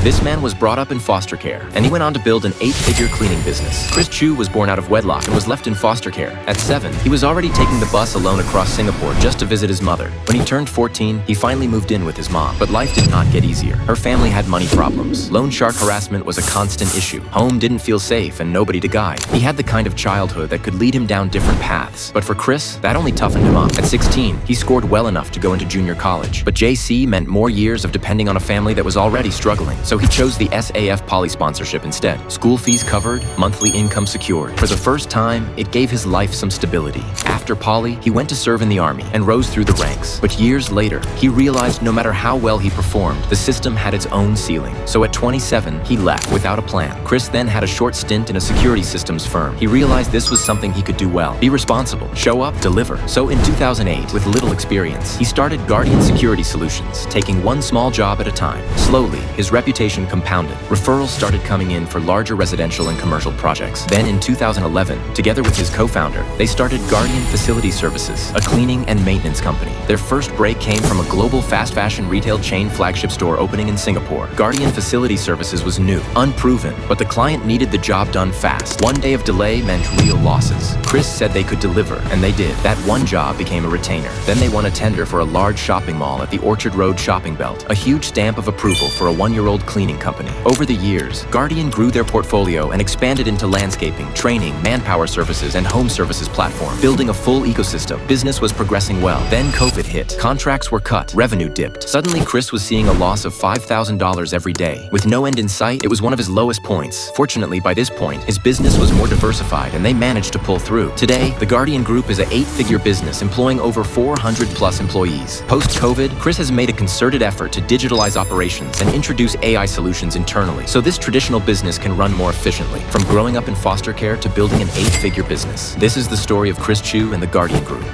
This man was brought up in foster care, and he went on to build an 8-figure cleaning business. Chris Chu was born out of wedlock and was left in foster care. At 7, he was already taking the bus alone across Singapore just to visit his mother. When he turned 14, he finally moved in with his mom, but life did not get easier. Her family had money problems. Loan shark harassment was a constant issue. Home didn't feel safe and nobody to guide. He had the kind of childhood that could lead him down different paths. But for Chris, that only toughened him up. At 16, he scored well enough to go into junior college. But JC meant more years of depending on a family that was already struggling. So he chose the SAF Poly sponsorship instead. School fees covered, monthly income secured. For the first time, it gave his life some stability. After Poly, he went to serve in the army and rose through the ranks. But years later, he realized no matter how well he performed, the system had its own ceiling. So at 27, he left without a plan. Chris then had a short stint in a security systems firm. He realized this was something he could do well. Be responsible, show up, deliver. So in 2008, with little experience, he started Guardian Security Solutions, taking one small job at a time. Slowly, his reputation compounded. Referrals started coming in for larger residential and commercial projects. Then in 2011, together with his co-founder, they started Guardian Facility Services, a cleaning and maintenance company. Their first break came from a global fast fashion retail chain flagship store opening in Singapore. Guardian Facility Services was new, unproven, but the client needed the job done fast. One day of delay meant real losses. Chris said they could deliver, and they did. That one job became a retainer. Then they won a tender for a large shopping mall at the Orchard Road shopping belt, a huge stamp of approval for a 1-year-old cleaning company. Over the years, Guardian grew their portfolio and expanded into landscaping, training, manpower services, and home services platform, building a full ecosystem. Business was progressing well. Then COVID hit. Contracts were cut. Revenue dipped. Suddenly, Chris was seeing a loss of $5,000 every day. With no end in sight, it was one of his lowest points. Fortunately, by this point, his business was more diversified and they managed to pull through. Today, the Guardian Group is an 8-figure business employing over 400+ employees. Post-COVID, Chris has made a concerted effort to digitalize operations and introduce AI solutions internally, so this traditional business can run more efficiently, from growing up in foster care to building an 8-figure business. This is the story of Chris Chu and the Guardian Group.